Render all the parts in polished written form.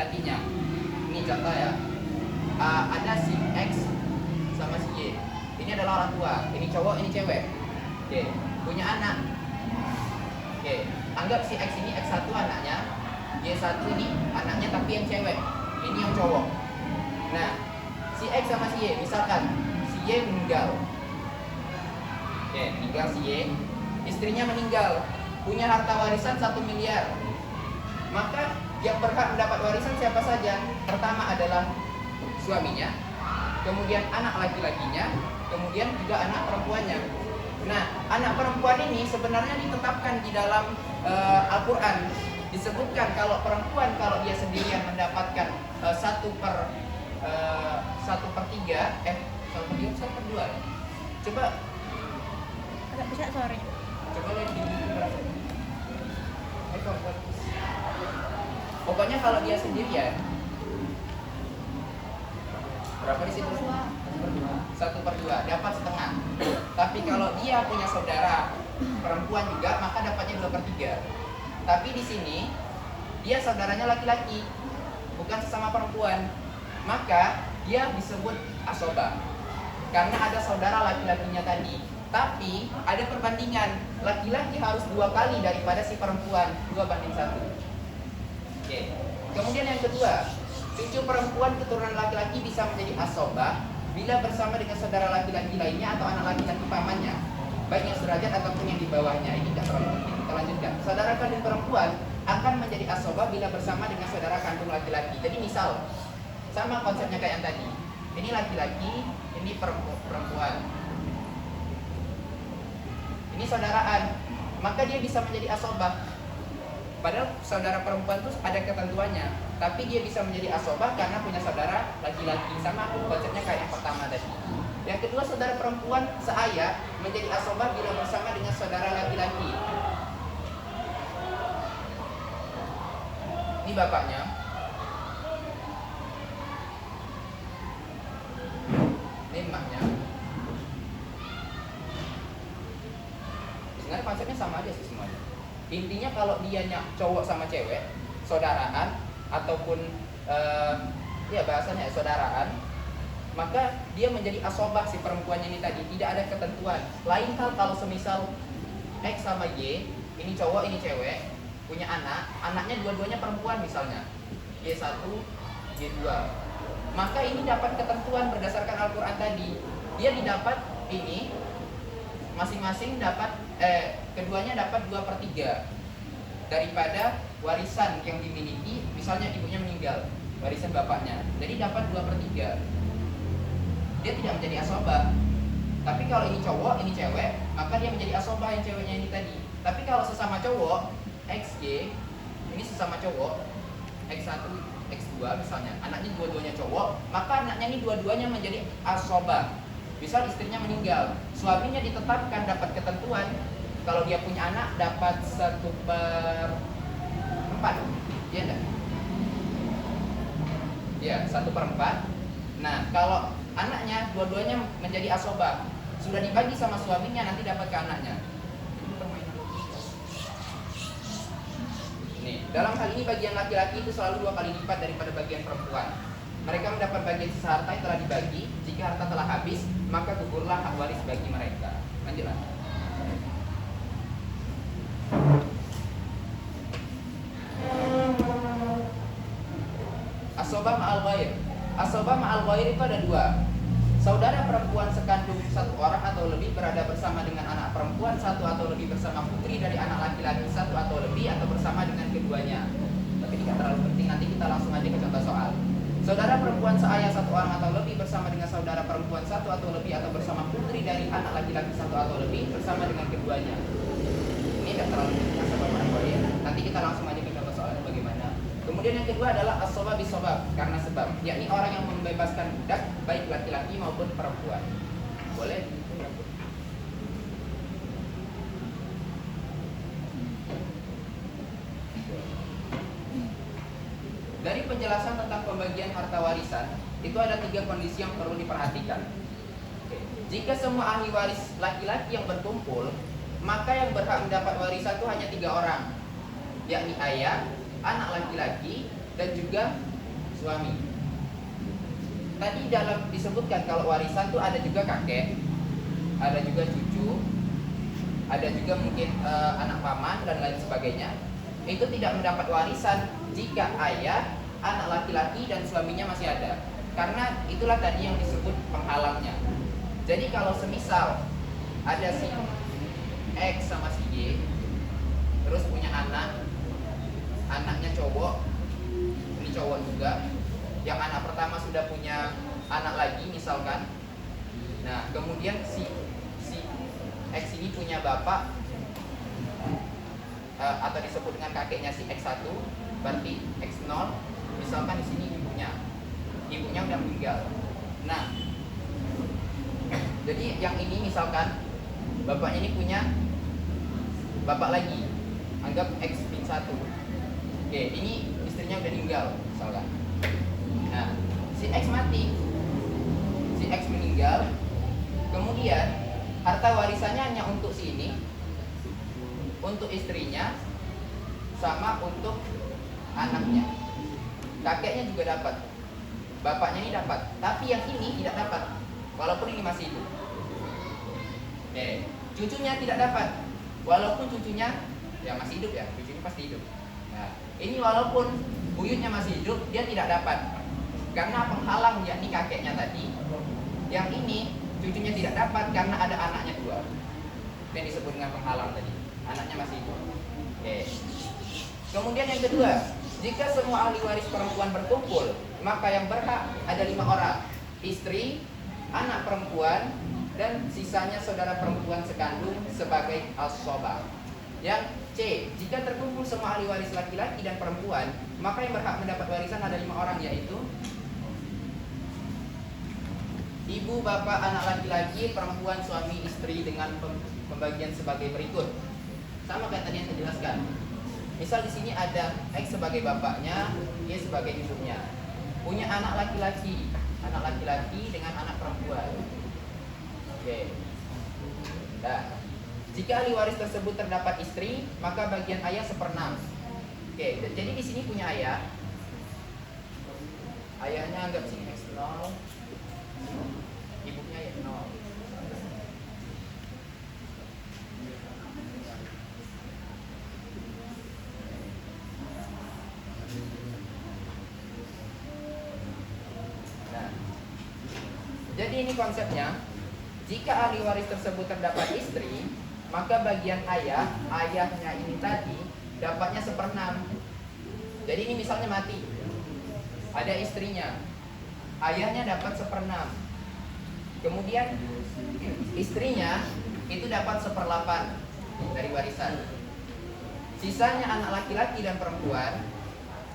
laki-lakinya. Ini contoh ya. Ada si X sama si Y. Ini adalah orang tua. Ini cowok, ini cewek. Oke, punya anak. Oke, anggap si X ini X1 anaknya, Y1 ini anaknya tapi yang cewek. Ini yang cowok. Nah, si X sama si Y, misalkan si Y meninggal. Oke, meninggal si Y, istrinya meninggal, punya harta warisan 1 miliar. Maka yang berhak mendapat warisan siapa saja? Pertama adalah suaminya, kemudian anak laki-lakinya, kemudian juga anak perempuannya. Nah, anak perempuan ini sebenarnya ditetapkan di dalam Al-Quran. Disebutkan kalau perempuan, kalau dia sendirian mendapatkan 1/3, 1/2. Coba Agak besar suaranya. coba lihat di berapa. Pokoknya kalau dia sendirian, berapa di situ? 1/2, dapat setengah. Tapi kalau dia punya saudara perempuan juga, maka dapatnya 2/3. Tapi di sini dia saudaranya laki-laki, bukan sesama perempuan, maka dia disebut asobah karena ada saudara laki-lakinya tadi. Tapi ada perbandingan, laki-laki harus 2 kali daripada si perempuan, 2/1. Oke. Kemudian yang kedua, cucu perempuan keturunan laki-laki bisa menjadi asobah bila bersama dengan saudara laki-laki lainnya atau anak laki-laki pamannya, baik yang sederajat ataupun yang di bawahnya. Ini tidak terlalu penting, kita lanjutkan. Saudara kandung perempuan akan menjadi asobah bila bersama dengan saudara kandung laki-laki. Jadi misal, sama konsepnya kayak yang tadi. Ini laki-laki, ini perempuan. Ini saudaraan, maka dia bisa menjadi asobah. Padahal saudara perempuan itu ada ketentuannya, tapi dia bisa menjadi asobah karena punya saudara laki-laki. Sama konsepnya kayak yang pertama tadi. Yang kedua, saudara perempuan seayah menjadi asobah bila bersama dengan saudara laki-laki. Ini bapaknya. Ini emaknya. Sebenarnya konsepnya sama aja sih semuanya. Intinya kalau dianya cowok sama cewek, saudaraan ataupun ya bahasanya saudaraan, maka dia menjadi asobah si perempuannya ini tadi. Tidak ada ketentuan. Lain hal kalau semisal X sama Y, ini cowok ini cewek, punya anak, anaknya dua-duanya perempuan misalnya, Y1, Y2, maka ini dapat ketentuan berdasarkan Al-Quran tadi. Dia didapat ini masing-masing dapat keduanya dapat 2/3 daripada warisan yang dimiliki. Misalnya ibunya meninggal, warisan bapaknya, jadi dapat 2/3. Dia tidak menjadi asobah. Tapi kalau ini cowok, ini cewek, maka dia menjadi asobah yang ceweknya ini tadi. Tapi kalau sesama cowok, XY, ini sesama cowok, X1, X2 misalnya, anaknya dua-duanya cowok, maka anaknya ini dua-duanya menjadi asobah. Misal istrinya meninggal, suaminya ditetapkan dapat ketentuan, kalau dia punya anak dapat 1/4, ya enggak? Ya, 1/4. Nah, kalau anaknya dua-duanya menjadi asobah, sudah dibagi sama suaminya, nanti dapat ke anaknya. Nih, dalam hal ini bagian laki-laki itu selalu 2 kali lipat daripada bagian perempuan. Mereka mendapat bagian sisa harta yang telah dibagi. Jika harta telah habis, maka gugurlah hak waris bagi mereka. Lanjutlah. Asobah ma'al ghair. Asobah ma'al ghair itu ada 2. Saudara perempuan sekandung 1 orang atau lebih berada bersama dengan anak perempuan 1 atau lebih bersama putri dari anak laki-laki 1 atau lebih atau bersama dengan keduanya. Tapi tidak terlalu penting, nanti kita langsung aja ke contoh soal. Saudara perempuan seayah 1 orang atau lebih bersama dengan saudara perempuan 1 atau lebih atau bersama putri dari anak laki-laki 1 atau lebih bersama dengan keduanya. Ini tidak terlalu penting asbab ma'al ghair. Nanti kita langsung aja ke contoh soalnya bagaimana. Kemudian yang kedua adalah as-sabab bis-sabab, karena sebab, yakni orang yang membebaskan budak baik laki-laki maupun perempuan. Boleh? Dari penjelasan tentang pembagian harta warisan, itu ada 3 kondisi yang perlu diperhatikan. Jika semua ahli waris laki-laki yang berkumpul, maka yang berhak mendapat warisan itu hanya 3 orang, yakni ayah, anak laki-laki, dan juga suami. Tadi dalam disebutkan kalau warisan tuh ada juga kakek, ada juga cucu, ada juga mungkin anak paman dan lain sebagainya. Itu tidak mendapat warisan jika ayah, anak laki-laki dan suaminya masih ada. Karena itulah tadi yang disebut penghalangnya. Jadi kalau semisal ada si X sama si Y, terus punya anak, anaknya cowok, ini cowok juga, yang anak pertama sudah punya anak lagi misalkan. Nah kemudian si X ini punya bapak, atau disebut dengan kakeknya si X1, berarti X0, misalkan di sini ibunya udah meninggal. Nah jadi yang ini misalkan bapaknya ini punya bapak lagi, anggap X1. Oke, ini istrinya udah meninggal misalkan. Nah si X mati, si X meninggal, kemudian harta warisannya hanya untuk si ini, untuk istrinya, sama untuk anaknya. Kakeknya juga dapat, bapaknya ini dapat, tapi yang ini tidak dapat, walaupun ini masih hidup. Cucunya tidak dapat, walaupun cucunya ya masih hidup ya, cucunya pasti hidup. Nah, ini walaupun buyutnya masih hidup, dia tidak dapat karena penghalang, yakni kakeknya tadi. Yang ini cucunya tidak dapat karena ada anaknya dua, yang disebut dengan penghalang tadi, anaknya masih hidup. Kemudian yang kedua, jika semua ahli waris perempuan berkumpul, maka yang berhak ada 5 orang, istri, anak perempuan, dan sisanya saudara perempuan sekandung sebagai as-sobah. Yang C, jika terkumpul semua ahli waris laki-laki dan perempuan, maka yang berhak mendapat warisan ada 5 orang, yaitu ibu, bapak, anak laki-laki, perempuan, suami, istri, dengan pembagian sebagai berikut. Sama kayak tadi yang saya jelaskan. Misal di sini ada X sebagai bapaknya, Y sebagai ibunya. Punya anak laki-laki dengan anak perempuan. Oke. Nah, jika ahli waris tersebut terdapat istri, maka bagian ayah 1/6. Oke, jadi di sini punya ayah. Ayahnya anggap sini X0, ibunya ya 0. Jadi ini konsepnya, jika ahli waris tersebut terdapat istri, maka bagian ayahnya ini tadi dapatnya 1/6. Jadi ini misalnya mati, ada istrinya, ayahnya dapat 1/6. Kemudian istrinya itu dapat 1/8 dari warisan. Sisanya anak laki-laki dan perempuan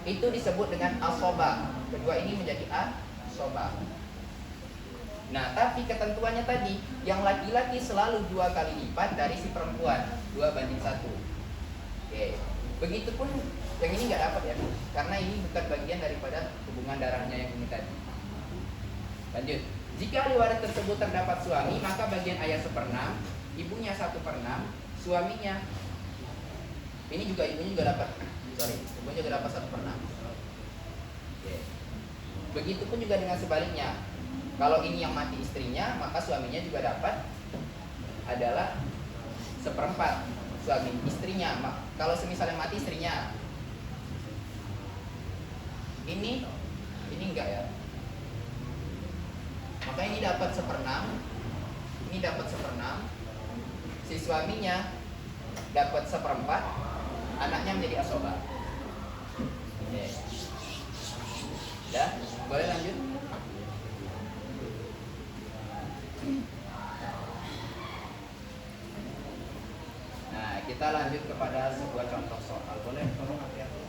itu disebut dengan asobah. Kedua ini menjadi asobah. Nah, tapi ketentuannya tadi, yang laki-laki selalu 2 kali lipat dari si perempuan, 2:1. Oke. Begitupun yang ini nggak dapat ya, karena ini bukan bagian daripada hubungan darahnya yang ini tadi. Lanjut. Jika ahli waris tersebut terdapat suami, maka bagian ayah 1/6, ibunya 1/6, suaminya. Ini juga ibunya juga dapat. Ibunya juga dapat 1/6. Oke. Begitupun juga dengan sebaliknya. Kalau ini yang mati istrinya, maka suaminya juga dapat adalah 1/4 suami istrinya. Kalau semisal yang mati istrinya, ini enggak ya. Maka ini dapat 1/6, ini dapat 1/6, si suaminya dapat 1/4, anaknya menjadi asobah. Oke. Udah, boleh lanjut. Nah, kita lanjut kepada sebuah contoh soal. Boleh tolong hati-hati.